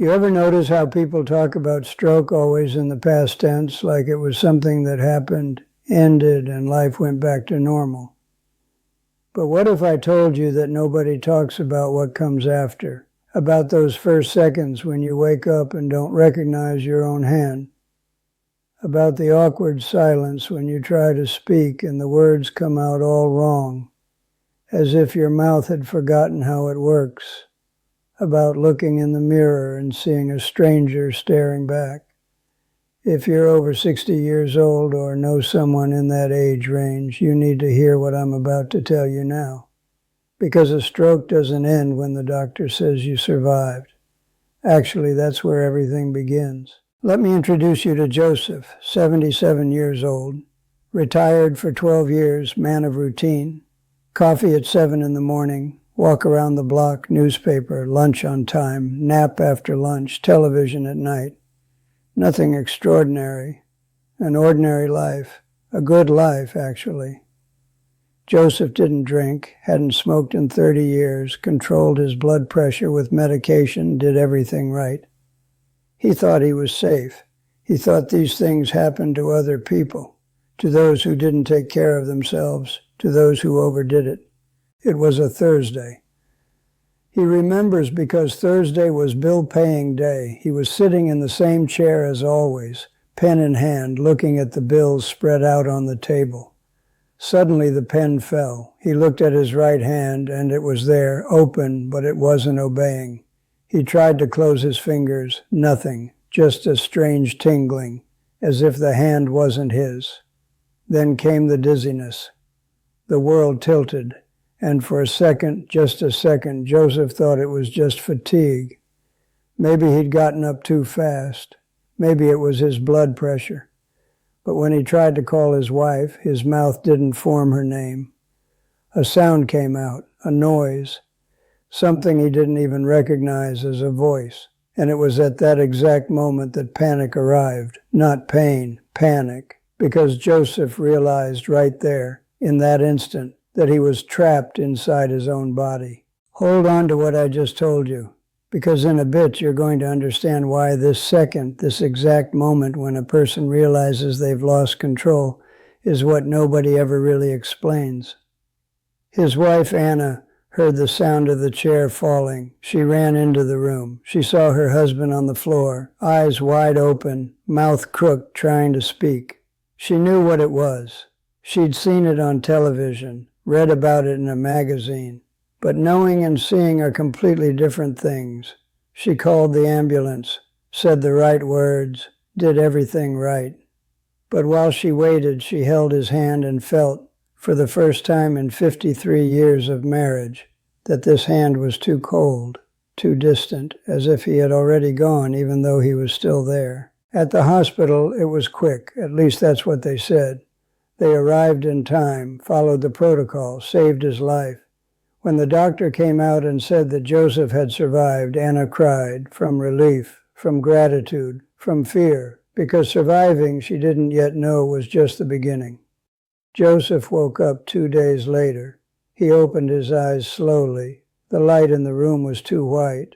You ever notice how people talk about stroke always in the past tense, like it was something that happened, ended, and life went back to normal? But what if I told you that nobody talks about what comes after, about those first seconds when you wake up and don't recognize your own hand, about the awkward silence when you try to speak and the words come out all wrong, as if your mouth had forgotten how it works, about looking in the mirror and seeing a stranger staring back? If you're over 60 years old or know someone in that age range, you need to hear what I'm about to tell you now. Because a stroke doesn't end when the doctor says you survived. Actually, that's where everything begins. Let me introduce you to Joseph, 77 years old, retired for 12 years, man of routine, coffee at 7 in the morning, walk around the block, newspaper, lunch on time, nap after lunch, television at night. Nothing extraordinary. An ordinary life. A good life, actually. Joseph didn't drink, hadn't smoked in 30 years, controlled his blood pressure with medication, did everything right. He thought he was safe. He thought these things happened to other people, to those who didn't take care of themselves, to those who overdid it. It was a Thursday. He remembers because Thursday was bill-paying day. He was sitting in the same chair as always, pen in hand, looking at the bills spread out on the table. Suddenly the pen fell. He looked at his right hand, and it was there, open, but it wasn't obeying. He tried to close his fingers. Nothing, just a strange tingling, as if the hand wasn't his. Then came the dizziness. The world tilted. And for a second, just a second, Joseph thought it was just fatigue. Maybe he'd gotten up too fast. Maybe it was his blood pressure. But when he tried to call his wife, his mouth didn't form her name. A sound came out, a noise, something he didn't even recognize as a voice. And it was at that exact moment that panic arrived. Not pain, panic. Because Joseph realized right there, in that instant, that he was trapped inside his own body. Hold on to what I just told you, because in a bit you're going to understand why this second, this exact moment when a person realizes they've lost control, is what nobody ever really explains. His wife, Anna, heard the sound of the chair falling. She ran into the room. She saw her husband on the floor, eyes wide open, mouth crooked, trying to speak. She knew what it was. She'd seen it on television, read about it in a magazine. But knowing and seeing are completely different things. She called the ambulance, said the right words, did everything right. But while she waited, she held his hand and felt, for the first time in 53 years of marriage, that this hand was too cold, too distant, as if he had already gone even though he was still there. At the hospital, it was quick, at least that's what they said. They arrived in time, followed the protocol, saved his life. When the doctor came out and said that Joseph had survived, Anna cried, from relief, from gratitude, from fear, because surviving, she didn't yet know, was just the beginning. Joseph woke up 2 days later. He opened his eyes slowly. The light in the room was too white.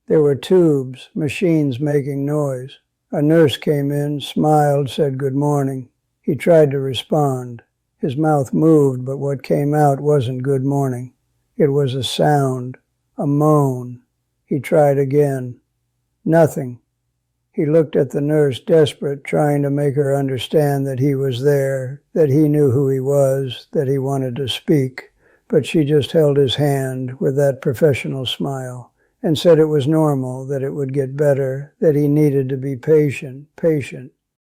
There were tubes, machines making noise. A nurse came in, smiled, said good morning. He tried to respond. His mouth moved, but what came out wasn't good morning. It was a sound, a moan. He tried again. Nothing. He looked at the nurse, desperate, trying to make her understand that he was there, that he knew who he was, that he wanted to speak. But she just held his hand with that professional smile and said it was normal, that it would get better, that he needed to be patient.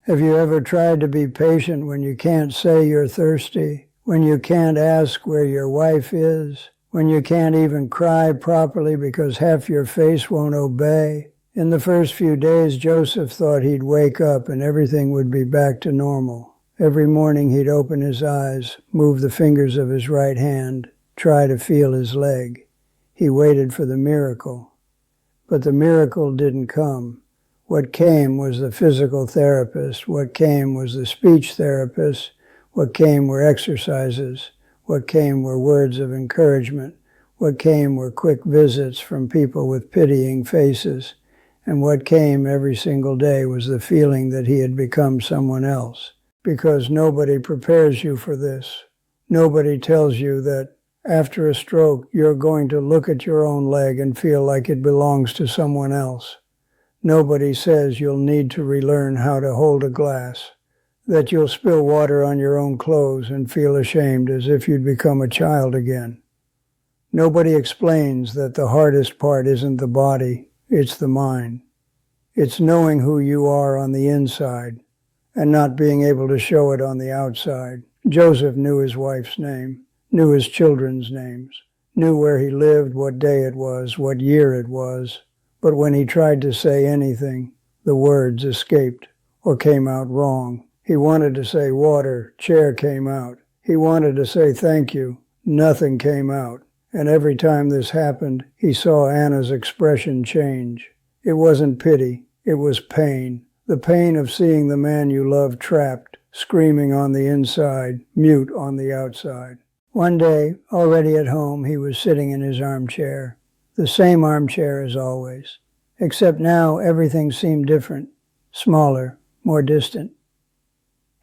Have you ever tried to be patient when you can't say you're thirsty, when you can't ask where your wife is, when you can't even cry properly because half your face won't obey? In the first few days, Joseph thought he'd wake up and everything would be back to normal. Every morning he'd open his eyes, move the fingers of his right hand, try to feel his leg. He waited for the miracle. But the miracle didn't come. What came was the physical therapist. What came was the speech therapist. What came were exercises. What came were words of encouragement. What came were quick visits from people with pitying faces. And what came every single day was the feeling that he had become someone else. Because nobody prepares you for this. Nobody tells you that after a stroke, you're going to look at your own leg and feel like it belongs to someone else. Nobody says you'll need to relearn how to hold a glass, that you'll spill water on your own clothes and feel ashamed as if you'd become a child again. Nobody explains that the hardest part isn't the body, it's the mind. It's knowing who you are on the inside and not being able to show it on the outside. Joseph knew his wife's name, knew his children's names, knew where he lived, what day it was, what year it was. But when he tried to say anything, the words escaped or came out wrong. He wanted to say water, chair came out. He wanted to say thank you, nothing came out. And every time this happened, he saw Anna's expression change. It wasn't pity, it was pain. The pain of seeing the man you love trapped, screaming on the inside, mute on the outside. One day, already at home, he was sitting in his armchair. The same armchair as always. Except now everything seemed different, smaller, more distant.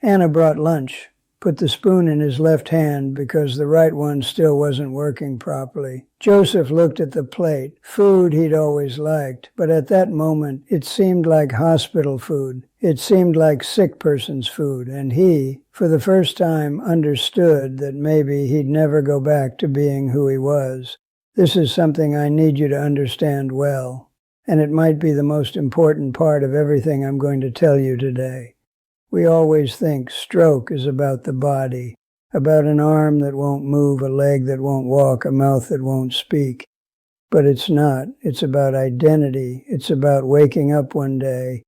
Anna brought lunch, put the spoon in his left hand because the right one still wasn't working properly. Joseph looked at the plate, food he'd always liked, but at that moment it seemed like hospital food. It seemed like sick person's food, and he, for the first time, understood that maybe he'd never go back to being who he was. This is something I need you to understand well, and it might be the most important part of everything I'm going to tell you today. We always think stroke is about the body, about an arm that won't move, a leg that won't walk, a mouth that won't speak. But it's not. It's about identity. It's about waking up one day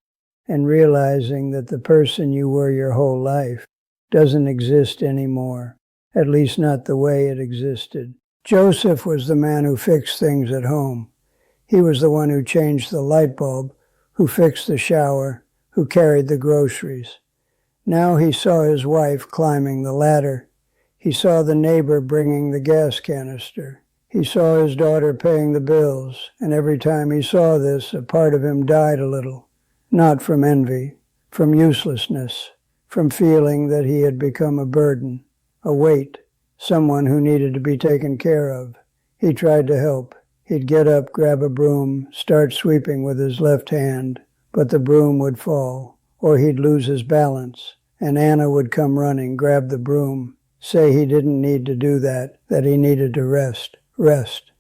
and realizing that the person you were your whole life doesn't exist anymore, at least not the way it existed. Joseph was the man who fixed things at home. He was the one who changed the light bulb, who fixed the shower, who carried the groceries. Now he saw his wife climbing the ladder. He saw the neighbor bringing the gas canister. He saw his daughter paying the bills, and every time he saw this, a part of him died a little. Not from envy, from uselessness, from feeling that he had become a burden, a weight, someone who needed to be taken care of. He tried to help. He'd get up, grab a broom, start sweeping with his left hand, but the broom would fall, or he'd lose his balance, and Anna would come running, grab the broom, say he didn't need to do that he needed to rest,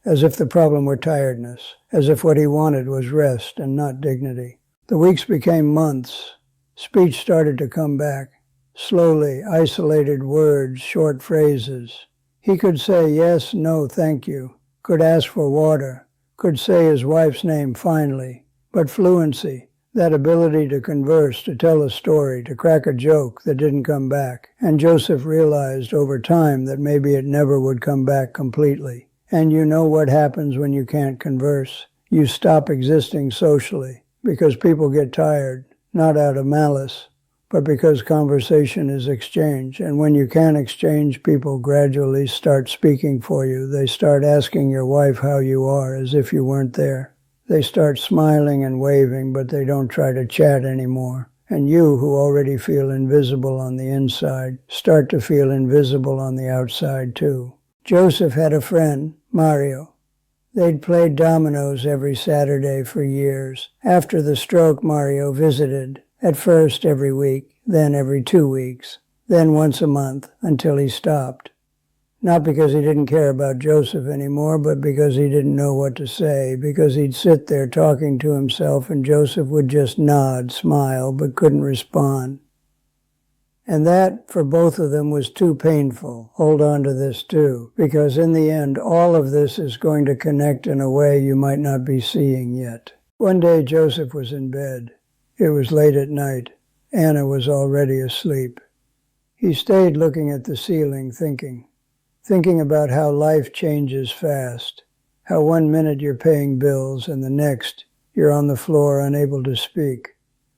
as if the problem were tiredness, as if what he wanted was rest and not dignity. The weeks became months. Speech started to come back, slowly, isolated words, short phrases. He could say yes, no, thank you, could ask for water, could say his wife's name finally, but fluency, that ability to converse, to tell a story, to crack a joke that didn't come back. And Joseph realized over time that maybe it never would come back completely. And you know what happens when you can't converse? You stop existing socially, because people get tired, not out of malice, but because conversation is exchange. And when you can't exchange, people gradually start speaking for you. They start asking your wife how you are, as if you weren't there. They start smiling and waving, but they don't try to chat anymore. And you, who already feel invisible on the inside, start to feel invisible on the outside too. Joseph had a friend, Mario. They'd played dominoes every Saturday for years. After the stroke, Mario visited, at first every week, then every 2 weeks, then once a month, until he stopped. Not because he didn't care about Joseph anymore, but because he didn't know what to say, because he'd sit there talking to himself and Joseph would just nod, smile, but couldn't respond. And that, for both of them, was too painful. Hold on to this too, because in the end, all of this is going to connect in a way you might not be seeing yet. One day, Joseph was in bed. It was late at night. Anna was already asleep. He stayed looking at the ceiling, thinking about how life changes fast, how 1 minute you're paying bills and the next you're on the floor unable to speak,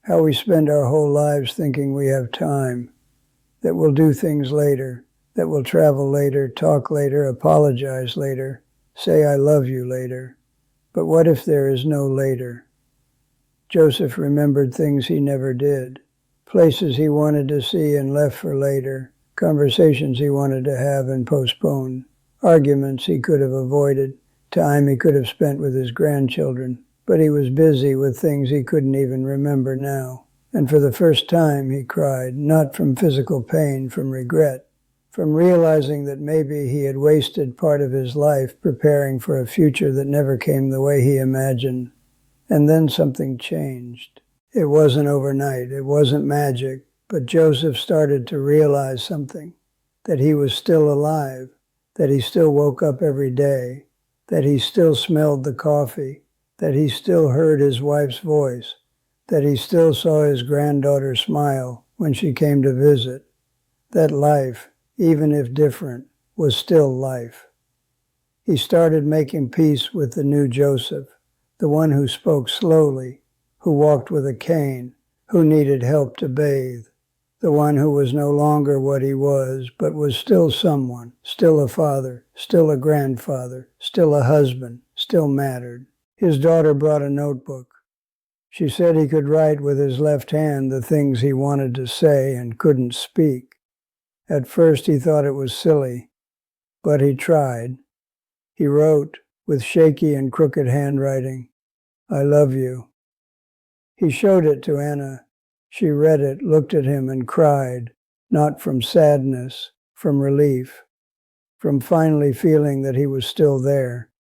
how we spend our whole lives thinking we have time, that we'll do things later, that we'll travel later, talk later, apologize later, say I love you later. But what if there is no later? Joseph remembered things he never did, places he wanted to see and left for later, conversations he wanted to have and postponed, arguments he could have avoided, time he could have spent with his grandchildren. But he was busy with things he couldn't even remember now. And for the first time he cried, not from physical pain, from regret, from realizing that maybe he had wasted part of his life preparing for a future that never came the way he imagined. And then something changed. It wasn't overnight, it wasn't magic, but Joseph started to realize something, that he was still alive, that he still woke up every day, that he still smelled the coffee, that he still heard his wife's voice, that he still saw his granddaughter smile when she came to visit, that life, even if different, was still life. He started making peace with the new Joseph, the one who spoke slowly, who walked with a cane, who needed help to bathe, the one who was no longer what he was, but was still someone, still a father, still a grandfather, still a husband, still mattered. His daughter brought a notebook. She said he could write with his left hand the things he wanted to say and couldn't speak. At first he thought it was silly, but he tried. He wrote, with shaky and crooked handwriting, "I love you." He showed it to Anna. She read it, looked at him, and cried, not from sadness, from relief, from finally feeling that he was still there,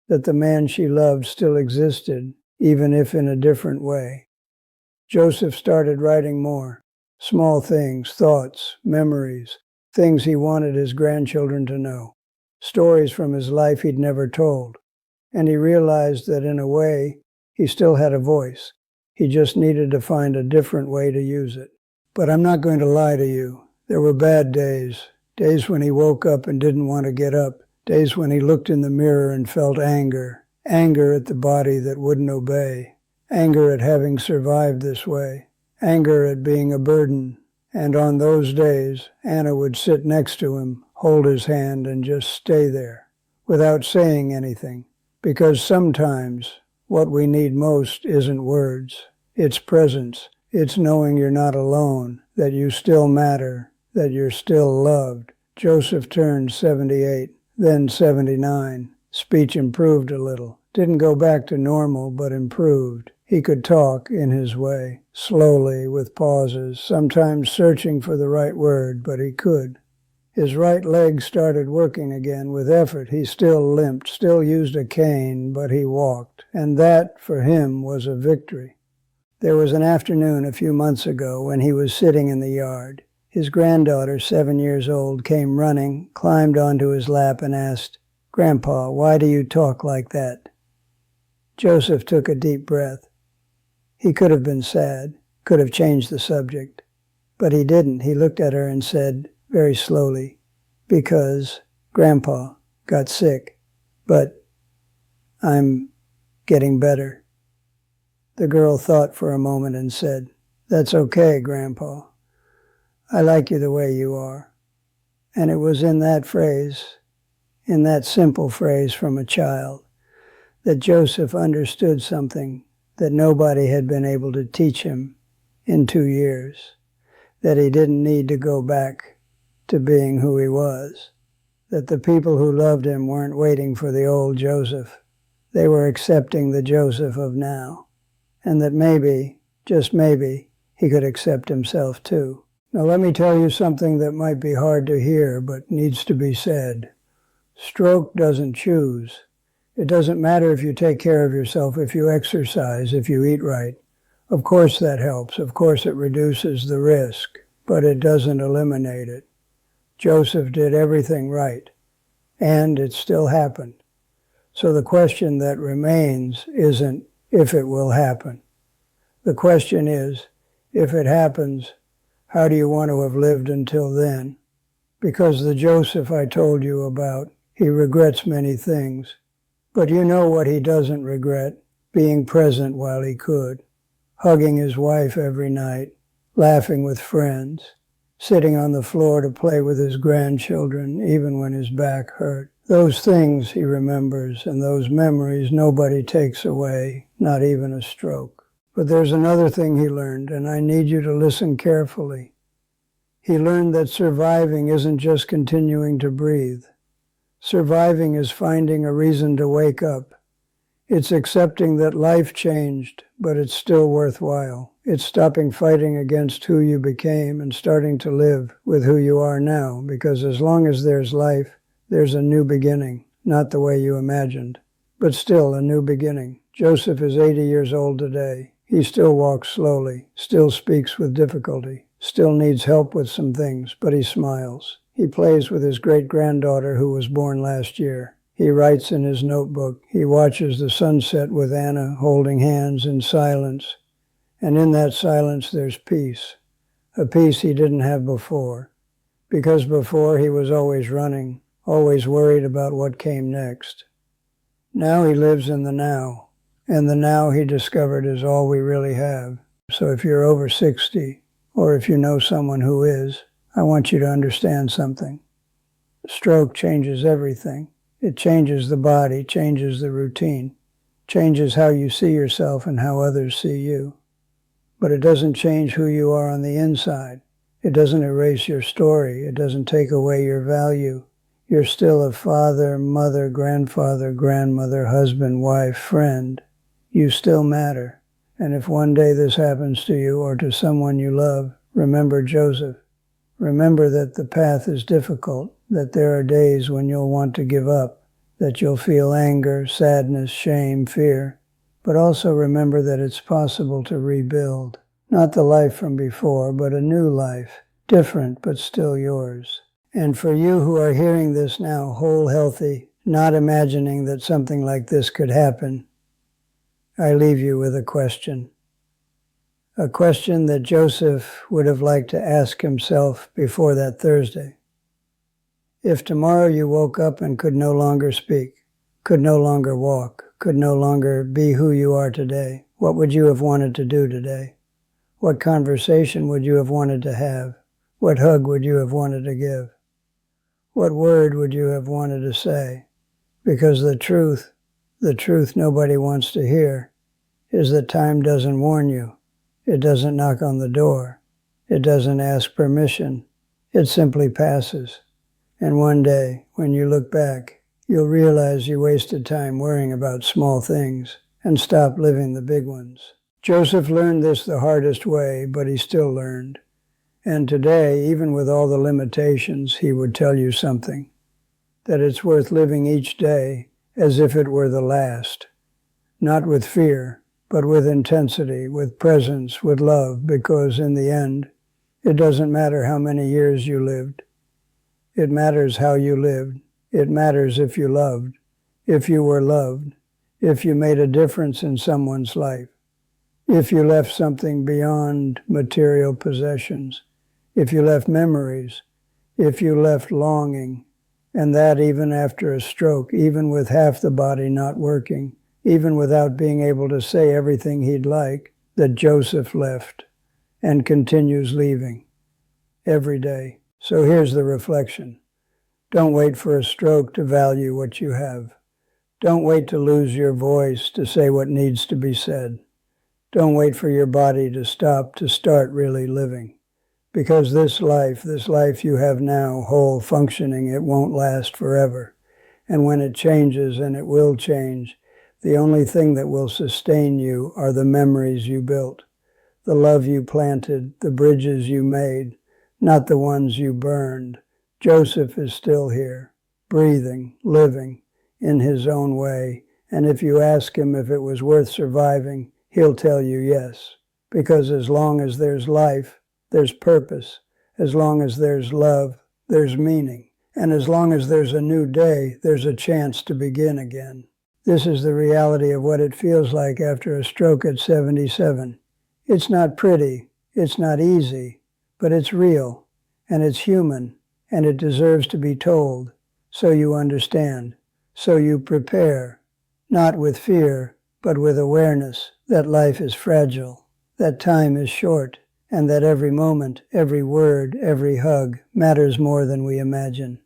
that the man she loved still existed, even if in a different way. Joseph started writing more, small things, thoughts, memories, things he wanted his grandchildren to know, stories from his life he'd never told, and he realized that in a way, he still had a voice. He just needed to find a different way to use it. But I'm not going to lie to you. There were bad days, days when he woke up and didn't want to get up, days when he looked in the mirror and felt anger at the body that wouldn't obey, anger at having survived this way, anger at being a burden. And on those days, Anna would sit next to him, hold his hand, and just stay there, without saying anything. Because sometimes what we need most isn't words. It's presence. It's knowing you're not alone, that you still matter, that you're still loved. Joseph turned 78, then 79. Speech improved a little. Didn't go back to normal, but improved. He could talk in his way, slowly, with pauses, sometimes searching for the right word, but he could. His right leg started working again with effort. He still limped, still used a cane, but he walked. And that, for him, was a victory. There was an afternoon a few months ago when he was sitting in the yard. His granddaughter, 7 years old, came running, climbed onto his lap and asked, "Grandpa, why do you talk like that?" Joseph took a deep breath. He could have been sad, could have changed the subject, but he didn't. He looked at her and said, very slowly, "Because Grandpa got sick, but I'm getting better." The girl thought for a moment and said, "That's okay, Grandpa. I like you the way you are." And it was in that phrase, in that simple phrase from a child, that Joseph understood something that nobody had been able to teach him in 2 years, that he didn't need to go back to being who he was, that the people who loved him weren't waiting for the old Joseph. They were accepting the Joseph of now, and that maybe, just maybe, he could accept himself too. Now let me tell you something that might be hard to hear, but needs to be said. Stroke doesn't choose. It doesn't matter if you take care of yourself, if you exercise, if you eat right. Of course that helps. Of course it reduces the risk, but it doesn't eliminate it. Joseph did everything right, and it still happened. So the question that remains isn't if it will happen. The question is, if it happens, how do you want to have lived until then? Because the Joseph I told you about, he regrets many things. But you know what he doesn't regret? Being present while he could, hugging his wife every night, laughing with friends, sitting on the floor to play with his grandchildren even when his back hurt. Those things he remembers, and those memories nobody takes away, not even a stroke. But there's another thing he learned, and I need you to listen carefully. He learned that surviving isn't just continuing to breathe. Surviving is finding a reason to wake up. It's accepting that life changed, but it's still worthwhile. It's stopping fighting against who you became and starting to live with who you are now, because as long as there's life, there's a new beginning, not the way you imagined, but still a new beginning. Joseph is 80 years old today. He still walks slowly, still speaks with difficulty, still needs help with some things, but he smiles. He plays with his great-granddaughter who was born last year. He writes in his notebook. He watches the sunset with Anna, holding hands in silence. And in that silence there's peace, a peace he didn't have before. Because before he was always running, always worried about what came next. Now he lives in the now, and the now he discovered is all we really have. So if you're over 60, or if you know someone who is, I want you to understand something. Stroke changes everything. It changes the body, changes the routine, changes how you see yourself and how others see you. But it doesn't change who you are on the inside. It doesn't erase your story. It doesn't take away your value. You're still a father, mother, grandfather, grandmother, husband, wife, friend. You still matter. And if one day this happens to you or to someone you love, remember Joseph. Remember that the path is difficult, that there are days when you'll want to give up, that you'll feel anger, sadness, shame, fear. But also remember that it's possible to rebuild. Not the life from before, but a new life, different but still yours. And for you who are hearing this now, whole, healthy, not imagining that something like this could happen, I leave you with a question. A question that Joseph would have liked to ask himself before that Thursday. If tomorrow you woke up and could no longer speak, could no longer walk, could no longer be who you are today, what would you have wanted to do today? What conversation would you have wanted to have? What hug would you have wanted to give? What word would you have wanted to say? Because the truth nobody wants to hear, is that time doesn't warn you. It doesn't knock on the door. It doesn't ask permission. It simply passes. And one day, when you look back, you'll realize you wasted time worrying about small things and stopped living the big ones. Joseph learned this the hardest way, but he still learned. And today, even with all the limitations, he would tell you something. That it's worth living each day as if it were the last. Not with fear, but with intensity, with presence, with love, because in the end, it doesn't matter how many years you lived. It matters how you lived. It matters if you loved, if you were loved, if you made a difference in someone's life, if you left something beyond material possessions, if you left memories, if you left longing, and that even after a stroke, even with half the body not working, even without being able to say everything he'd like, that Joseph left and continues leaving every day. So here's the reflection. Don't wait for a stroke to value what you have. Don't wait to lose your voice to say what needs to be said. Don't wait for your body to stop to start really living. Because this life you have now, whole, functioning, it won't last forever. And when it changes, and it will change, the only thing that will sustain you are the memories you built, the love you planted, the bridges you made, not the ones you burned. Joseph is still here, breathing, living in his own way. And if you ask him if it was worth surviving, he'll tell you yes. Because as long as there's life, there's purpose. As long as there's love, there's meaning. And as long as there's a new day, there's a chance to begin again. This is the reality of what it feels like after a stroke at 77. It's not pretty, it's not easy, but it's real, and it's human, and it deserves to be told, so you understand, so you prepare, not with fear, but with awareness that life is fragile, that time is short, and that every moment, every word, every hug matters more than we imagine.